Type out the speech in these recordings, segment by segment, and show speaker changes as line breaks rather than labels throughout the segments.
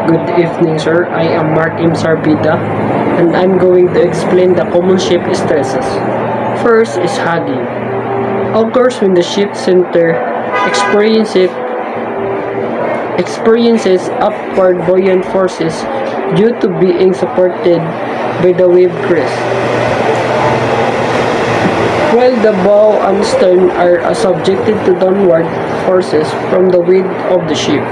Good evening, sir. I am Mark M. Sarbida, and I'm going to explain the common ship stresses. First is hugging. Occurs when the ship center experiences upward buoyant forces due to being supported by the wave crest, while the bow and stern are subjected to downward forces from the weight of the ship.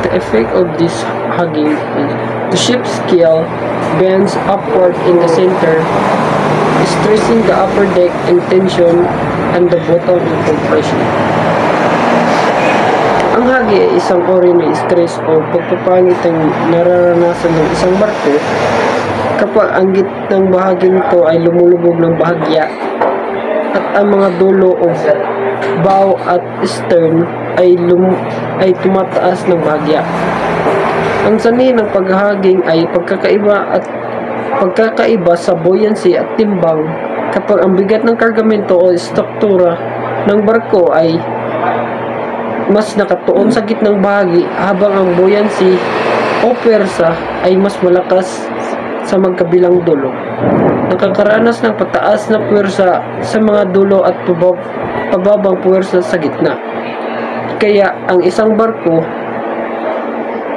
The effect of this hugging is the ship's keel bends upward in the center, stressing the upper deck in tension and the bottom in compression. Ang hagi ay isang uri ng stress o pagpapangit ang nararanasan ng isang barko kapag ang gitnang bahagi nito ay lumulubog ng bahagya at ang mga dulo o bow at stern ay tumataas ng bahagya. Ang sanhi ng paghaging ay pagkakaiba sa buoyancy at timbang kapag ang bigat ng kargamento o struktura ng barko ay mas nakatuon sa gitnang bahagi habang ang buoyancy o pwersa ay mas malakas sa magkabilang dulo. Nakakaranas ng pataas na pwersa sa mga dulo at pababang pwersa sa gitna. Kaya ang isang barko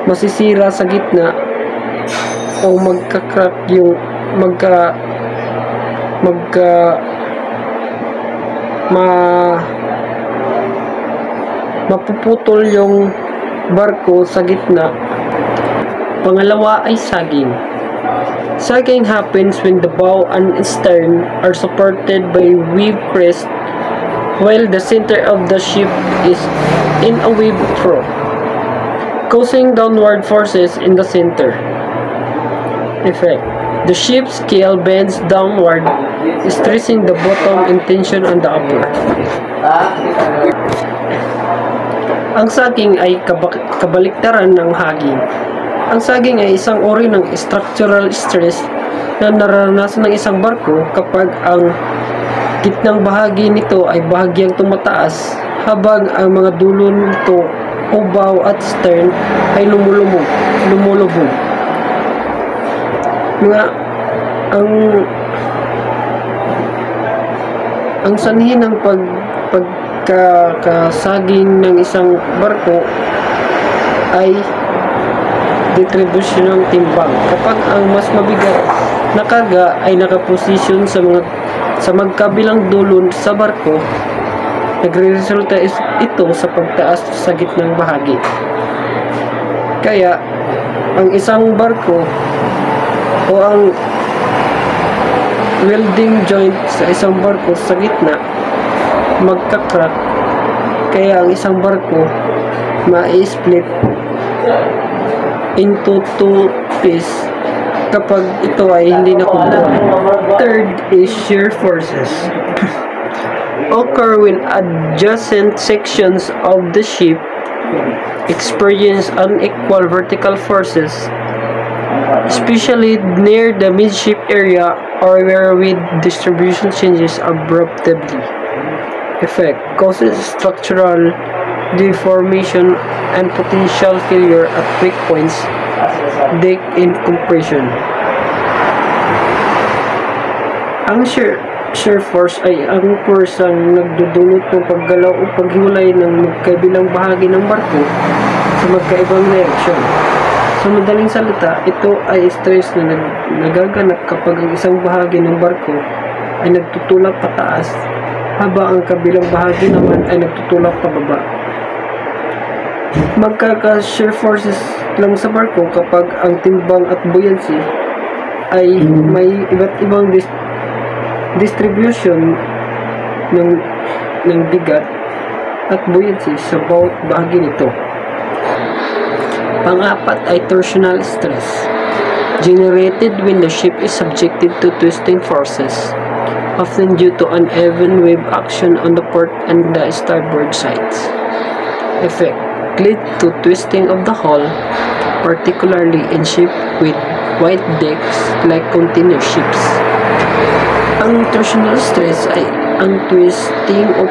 masisira sa gitna o magka-crack yung mapuputol yung barko sa gitna. Pangalawa ay sagging. Sagging happens when the bow and stern are supported by wave crest while the center of the ship is in a wave trough, causing downward forces in the center. Effect: the ship's keel bends downward, stressing the bottom and tension on the upper. Ang sagging ay kabaliktaran ng hugging. Ang sagging ay isang uri ng structural stress na nararanasan ng isang barko kapag ang gitnang bahagi nito ay bahagyang tumataas habang ang mga dulo nito o bow at stern ay lumulubog. Ang sanhi ng pagkakasaging ng isang barko ay distribution ng timbang. Kapag ang mas mabigat na karga ay nakaposisyon sa magkabilang dulo sa barko, nagre-resulta ito sa pagtaas sa gitnang bahagi. Kaya ang isang barko o ang welding joint sa isang barko sa gitna magka-crack, kaya ang isang barko ma-split into two pieces kapag ito ay hindi nakontrol. Third is shear forces. Occur when adjacent sections of the ship experience unequal vertical forces, especially near the midship area or where wind distribution changes abruptly. Effect: causes structural deformation and potential failure at weak points, deck in compression. Ang shear force ay ang puwersang nagdudulot ng paggalaw o paghiwalay ng magkabilang bahagi ng barko sa magkaibang direksyon. Sa madaling salita, ito ay stress na nagaganap kapag ang isang bahagi ng barko ay nagtutulak pataas habang ang kabilang bahagi naman ay nagtutulak pababa. Magkaka-shear forces lang sa barko kapag ang timbang at buoyancy ay may iba't ibang distribution ng bigat at buoyancy sa bawat bahagi nito. Pang-apat ay torsional stress, generated when the ship is subjected to twisting forces, often due to uneven wave action on the port and the starboard sides. Effect: lead to twisting of the hull, particularly in ships with wide decks like container ships. Ang torsional stress ay ang twisting o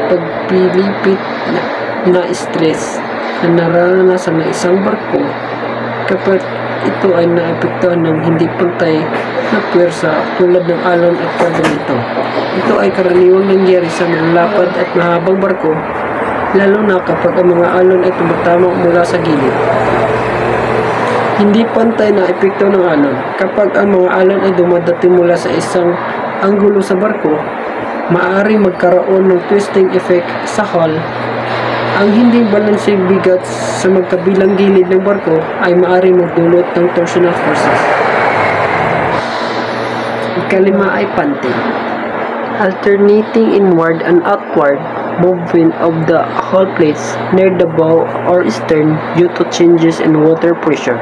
pagpilipit na stress na nararanasan ng isang barko kapag ito ay naapektuhan ng hindi pantay na puwersa tulad ng alon at pagganito. Ito ay karaniwang nangyari sa malalapad at mahabang barko, lalo na kapag ang mga alon ay tumatama mula sa gilid. Hindi pantay na epekto ng alon. Kapag ang mga alon ay dumadating mula sa isang anggulo sa barko, maaari magkaroon ng twisting effect sa hull. Ang hindi balanseng bigat sa magkabilang gilid ng barko ay maaari magdulot ng torsional forces. Ikalima ay panting. Alternating inward and outward movement of the hull plates near the bow or stern due to changes in water pressure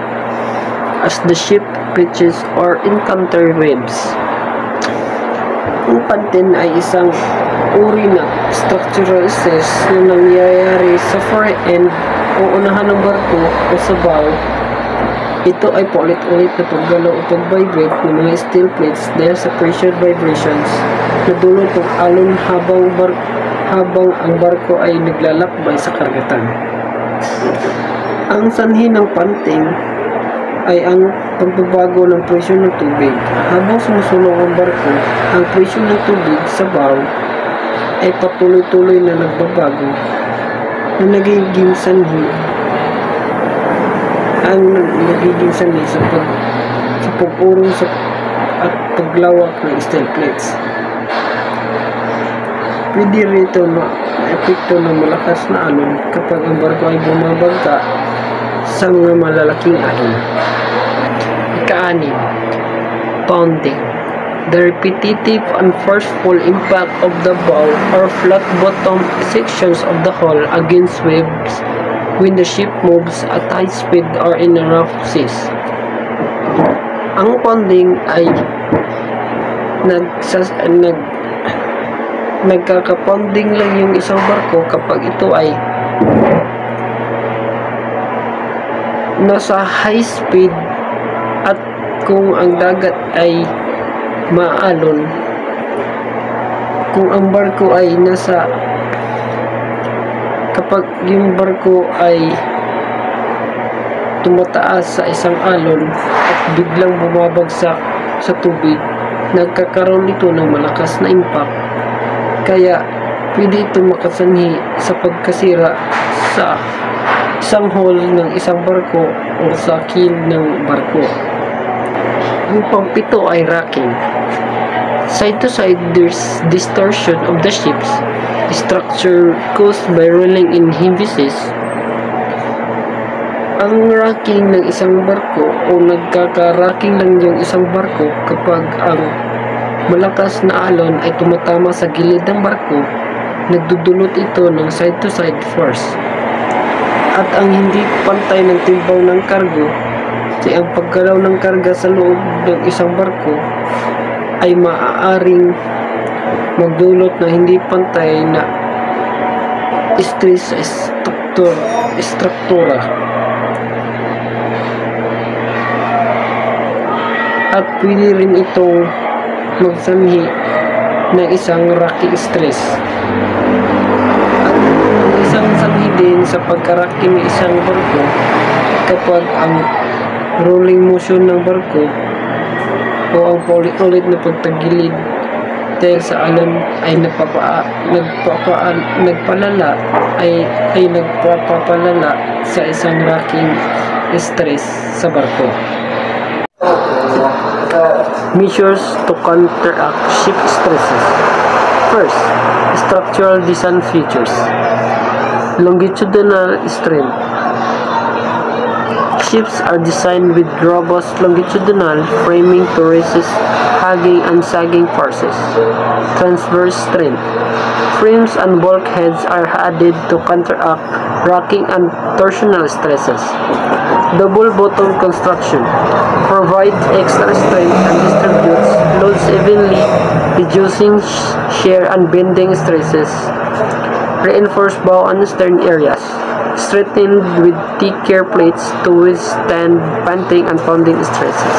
as the ship pitches or encounter waves. Ang pantin ay isang uri ng structural stress na nangyayari sa fore end o unahan ng barko o sa bow. Ito ay paulit-ulit na paggalaw o pag-vibrate ng mga steel plates dahil sa pressure vibrations na dulot ng alon habang ang barko ay naglalakbay sa karagatan. Ang sanhi ng panting ay ang pagbabago ng presyo ng tubig. Habang sumusulong ang barko, ang presyo ng tubig sa bow ay patuloy-tuloy na nagbabago na nagiging sanhi sa pag-urong at paglawak ng steel plates. Pwede rito ma-epekto ng malakas na alon kapag ang barko ay bumabagka sa mga malalaking alon. Ika-6, pounding. The repetitive and forceful impact of the bow or flat bottom sections of the hull against waves when the ship moves at high speed or in a rough seas. Ang pounding ay nagkaka-pounding lang yung isang barko kapag ito ay nasa high speed at kung ang dagat ay maalon. Kung ang barko ay kapag yung barko ay tumataas sa isang alon at biglang bumabagsak sa tubig, nagkakaroon ito ng malakas na impact. Kaya pwede ito makasanhi sa pagkasira sa isang hull ng isang barko o sa keel ng barko. Ang pang-7 ay rocking. Side-to-side distortion of the ship's structure caused by rolling in heavy seas. Ang rocking ng isang barko o nagkaka-rocking lang yung isang barko kapag ang malakas na alon ay tumatama sa gilid ng barko, nagdudulot ito ng side-to-side force. At ang hindi pantay ng timbaw ng kargo, ay ang paggalaw ng karga sa loob ng isang barko ay maaaring magdulot na hindi pantay na stress sa struktura. At pwede rin itong magsanhi ng isang rocking stress. At isang sanhi din sa pagka-rocking ng isang barko kapag ang rolling motion ng barko o ang paulit-ulit na pagtagilid dahil sa alon ay nagpapalala sa isang rocking stress sa barko. Measures to counteract ship stresses. First, structural design features. Longitudinal strength. Ships are designed with robust longitudinal framing to resist hugging and sagging forces. Transverse strength. Frames and bulkheads are added to counteract rocking and torsional stresses. Double bottom construction provides extra strength and distributes loads evenly, reducing shear and bending stresses. Reinforced bow and stern areas, strengthened with thicker plates to withstand panting and pounding stresses.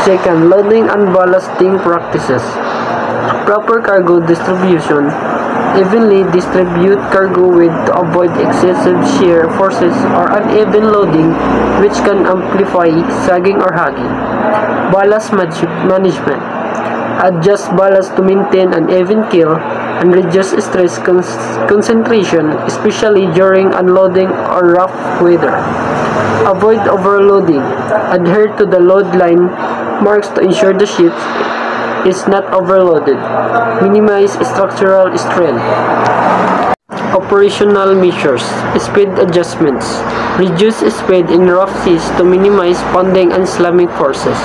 Second, loading and ballasting practices. Proper cargo distribution. Evenly distribute cargo width to avoid excessive shear forces or uneven loading which can amplify sagging or hugging. Ballast management. Adjust ballast to maintain an even keel and reduce stress concentration, especially during unloading or rough weather. Avoid overloading. Adhere to the load line marks to ensure the ship is not overloaded. Minimize structural strain. Operational measures. Speed adjustments. Reduce speed in rough seas to minimize pounding and slamming forces.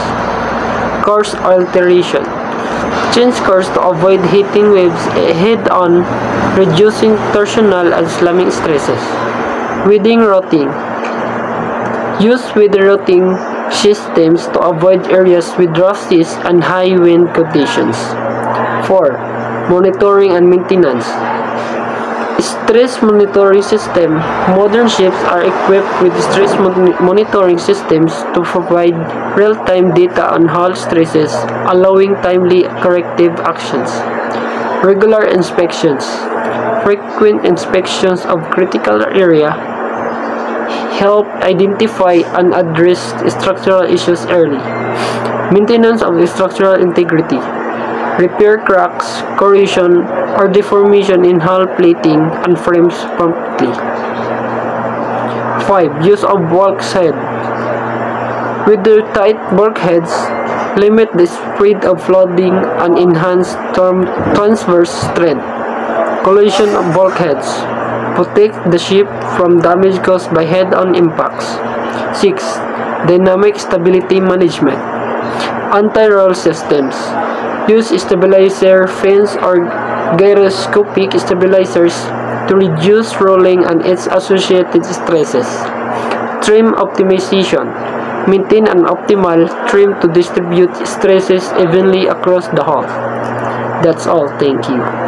Course alteration. Change course to avoid hitting waves head-on, reducing torsional and slamming stresses. Weeding routing. Use weed routing systems to avoid areas with rough seas and high wind conditions. 4. Monitoring and maintenance. Stress monitoring system. Modern ships are equipped with stress monitoring systems to provide real-time data on hull stresses, allowing timely corrective actions. Regular inspections. Frequent inspections of critical area help identify and address structural issues early. Maintenance of structural integrity. Repair cracks, corrosion, or deformation in hull plating and frames promptly. 5. Use of bulkhead. With their tight bulkheads, limit the spread of flooding and enhance transverse strength. Collision of bulkheads. Protect the ship from damage caused by head-on impacts. 6. Dynamic stability management. Anti-roll systems. Use stabilizer fins or gyroscopic stabilizers to reduce rolling and its associated stresses. Trim optimization. Maintain an optimal trim to distribute stresses evenly across the hull. That's all. Thank you.